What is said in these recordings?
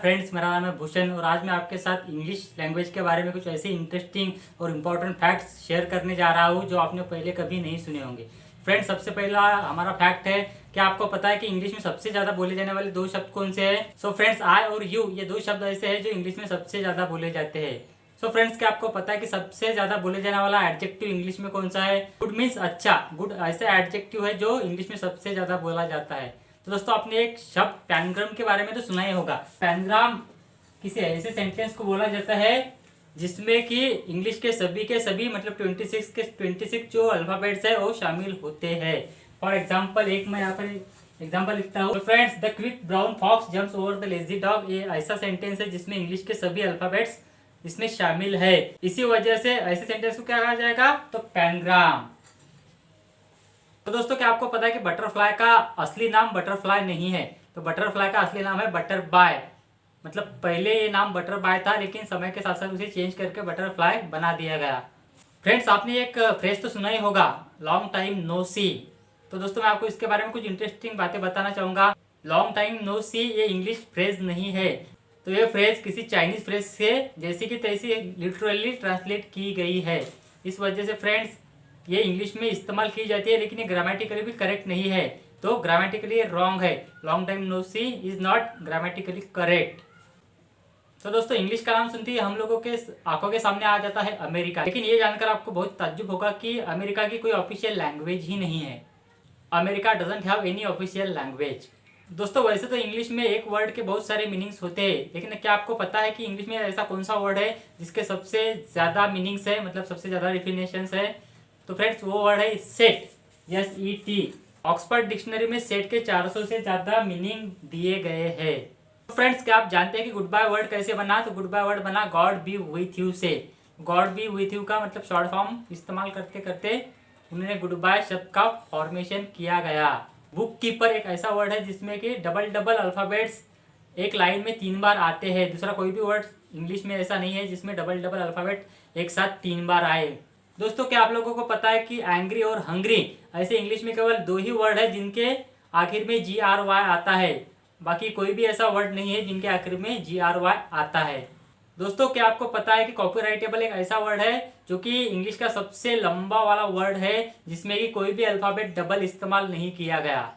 Friends, मेरा नाम है भूषण और आज मैं आपके साथ इंग्लिश लैंग्वेज के बारे में कुछ ऐसे इंटरेस्टिंग और इम्पोर्टेंट फैक्ट्स शेयर करने जा रहा हूँ जो आपने पहले कभी नहीं सुने होंगे। फ्रेंड्स, सबसे पहला हमारा फैक्ट है कि आपको पता है कि इंग्लिश में सबसे ज़्यादा बोले जाने वाले दो शब्द कौन से हैं? सो फ्रेंड्स, आई और यू ये दो शब्द ऐसे हैं जो इंग्लिश में सबसे ज़्यादा बोले जाते हैं। सो फ्रेंड्स, क्या आपको पता है कि सबसे ज़्यादा बोले जाने वाला एडजेक्टिव इंग्लिश में कौन सा है? गुड मीन्स अच्छा। गुड ऐसा एडजेक्टिव है जो इंग्लिश में सबसे ज़्यादा बोला जाता है। तो दोस्तों, आपने एक शब्द पैनग्राम के बारे में तो सुना ही होगा। पैनग्राम किसी ऐसे सेंटेंस को बोला जाता है जिसमें कि इंग्लिश के सभी मतलब 26 के 26 जो अल्फाबेट्स है वो शामिल होते हैं। फॉर एग्जाम्पल, एक मैं यहाँ पर एग्जाम्पल लिखता हूँ। Friends, the quick brown fox jumps over the lazy dog, ये ऐसा सेंटेंस है जिसमें इंग्लिश के सभी अल्फाबेट्स इसमें शामिल है। इसी वजह से ऐसे सेंटेंस को क्या कहा जाएगा? तो पैनग्राम। तो दोस्तों, क्या आपको पता है कि बटरफ्लाई का असली नाम बटरफ्लाई नहीं है? तो बटरफ्लाई का असली नाम है बटरबाय। मतलब पहले ये नाम बटरबाय था, लेकिन समय के साथ साथ उसे चेंज करके बटरफ्लाई बना दिया गया। फ्रेंड्स, आपने एक फ्रेज तो सुना ही होगा, लॉन्ग टाइम नो सी। तो दोस्तों, मैं आपको इसके बारे में कुछ इंटरेस्टिंग बातें बताना चाहूंगा। लॉन्ग टाइम नो सी ये इंग्लिश फ्रेज नहीं है। तो ये फ्रेज किसी चाइनीज फ्रेज से जैसी की तैसी लिटरली ट्रांसलेट की गई है। इस वजह से फ्रेंड्स, ये इंग्लिश में इस्तेमाल की जाती है, लेकिन ये ग्रामेटिकली भी करेक्ट नहीं है। तो ग्रामेटिकली रॉन्ग है। Long time no see is not grammatically correct. तो दोस्तों, इंग्लिश का नाम सुनते ही हम लोगों के आंखों के सामने आ जाता है अमेरिका। लेकिन ये जानकर आपको बहुत ताज्जुब होगा कि अमेरिका की कोई ऑफिशियल लैंग्वेज ही नहीं है। America doesn't have any official language. दोस्तों, वैसे तो इंग्लिश में एक वर्ड के बहुत सारे मीनिंग्स होते हैं, लेकिन क्या आपको पता है कि इंग्लिश में ऐसा कौन सा वर्ड है जिसके सबसे ज्यादा मीनिंग्स है, मतलब सबसे ज्यादा डिफिनेशंस है? तो फ्रेंड्स, वो वर्ड है सेट, SET। ऑक्सफोर्ड डिक्शनरी में सेट के 400 से ज्यादा मीनिंग दिए गए हैं। तो फ्रेंड्स, क्या आप जानते हैं कि गुड बाय वर्ड कैसे बना? तो गुड बाय वर्ड बना गॉड बी विथ यू से। गॉड बी विथ यू का मतलब शॉर्ट फॉर्म इस्तेमाल करते करते उन्होंने गुड बाय शब्द का फॉर्मेशन किया गया। बुक कीपर एक ऐसा वर्ड है जिसमें कि डबल डबल अल्फाबेट्स एक लाइन में 3 बार आते हैं। दूसरा कोई भी वर्ड इंग्लिश में ऐसा नहीं है जिसमें डबल डबल अल्फाबेट एक साथ 3 बार आए। दोस्तों, क्या आप लोगों को पता है कि एंग्री और हंग्री ऐसे इंग्लिश में केवल 2 ही वर्ड है जिनके आखिर में GRY आता है। बाकी कोई भी ऐसा वर्ड नहीं है जिनके आखिर में GRY आता है। दोस्तों, क्या आपको पता है कि कॉपीराइटेबल एक ऐसा वर्ड है जो कि इंग्लिश का सबसे लंबा वाला वर्ड है जिसमें कि कोई भी अल्फाबेट डबल इस्तेमाल नहीं किया गया।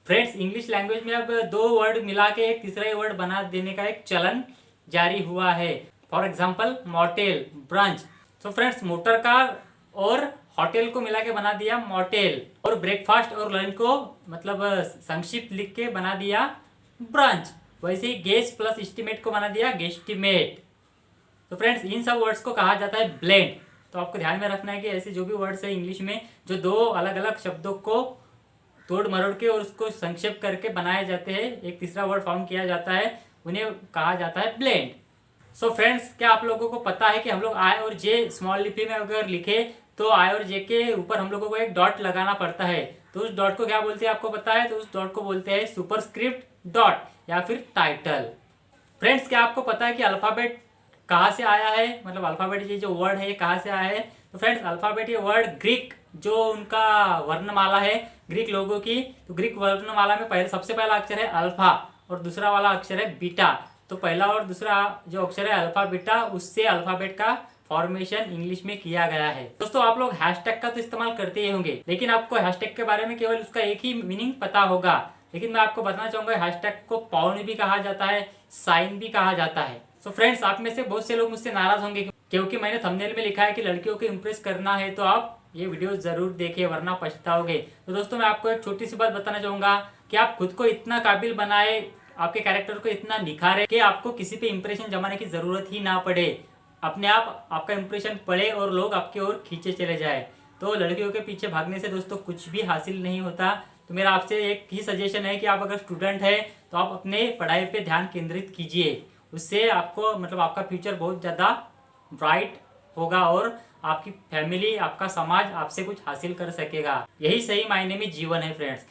फ्रेंड्स, इंग्लिश लैंग्वेज में अब 2 वर्ड मिला के एक तीसरा वर्ड बना देने का एक चलन जारी हुआ है। For example, motel, brunch. तो फ्रेंड्स, मोटर कार और होटल को मिला के बना दिया मोटेल, और ब्रेकफास्ट और लंच को मतलब संक्षिप्त लिख के बना दिया ब्रंच। वैसे ही गेस्ट प्लस एस्टिमेट को बना दिया गेस्टिमेट। तो फ्रेंड्स, इन सब वर्ड्स को कहा जाता है ब्लेंड। तो आपको ध्यान में रखना है कि ऐसे जो भी वर्ड्स है इंग्लिश में जो 2 अलग अलग शब्दों को तोड़ मरोड़ के और उसको संक्षेप करके बनाए जाते हैं, एक तीसरा वर्ड फॉर्म किया जाता है, उन्हें कहा जाता है ब्लेंड। सो फ्रेंड्स, क्या आप लोगों को पता है कि हम लोग आई और जे स्मॉल लिपि में अगर लिखे तो आई और जे के ऊपर हम लोगों को एक डॉट लगाना पड़ता है। तो उस डॉट को क्या बोलते हैं आपको पता है? तो उस डॉट को बोलते हैं सुपरस्क्रिप्ट डॉट या फिर टाइटल। फ्रेंड्स, क्या आपको पता है कि अल्फाबेट कहाँ से आया है? मतलब अल्फाबेट ये जो वर्ड है ये कहाँ से आया है? तो फ्रेंड्स, अल्फाबेट ये वर्ड ग्रीक जो उनका वर्णमाला है ग्रीक लोगों की, तो ग्रीक वर्णमाला में सबसे पहला अक्षर है अल्फा और दूसरा वाला अक्षर है बीटा। तो पहला और दूसरा जो अक्षर है अल्फा बीटा, उससे अल्फाबेट का फॉर्मेशन इंग्लिश में किया गया है। दोस्तों, आप लोग हैशटैग का तो इस्तेमाल करते ही होंगे, लेकिन आपको हैशटैग के बारे में केवल उसका एक ही मीनिंग पता होगा। लेकिन मैं आपको बताना चाहूंगा हैशटैग को पाउन भी कहा जाता है, साइन भी कहा जाता है। सो फ्रेंड्स, आप में से बहुत से लोग मुझसे नाराज होंगे क्योंकि मैंने थंबनेल में लिखा है कि लड़कियों को इंप्रेस करना है तो आप ये वीडियो जरूर देखिए वरना पछताओगे। तो दोस्तों, मैं आपको एक छोटी सी बात बताना चाहूंगा कि आप खुद को इतना काबिल बनाए, आपके कैरेक्टर को इतना निखारे कि आपको किसी पे इंप्रेशन जमाने की जरूरत ही ना पड़े। अपने आप आपका इंप्रेशन पड़े और लोग आपके ओर खींचे चले जाए। तो लड़कियों के पीछे भागने से दोस्तों कुछ भी हासिल नहीं होता। तो मेरा आपसे एक ही सजेशन है कि आप अगर स्टूडेंट है तो आप अपने पढ़ाई पे ध्यान केंद्रित कीजिए। उससे आपको मतलब आपका फ्यूचर बहुत ज़्यादा ब्राइट होगा और आपकी फैमिली, आपका समाज आपसे कुछ हासिल कर सकेगा। यही सही मायने में जीवन है फ्रेंड्स।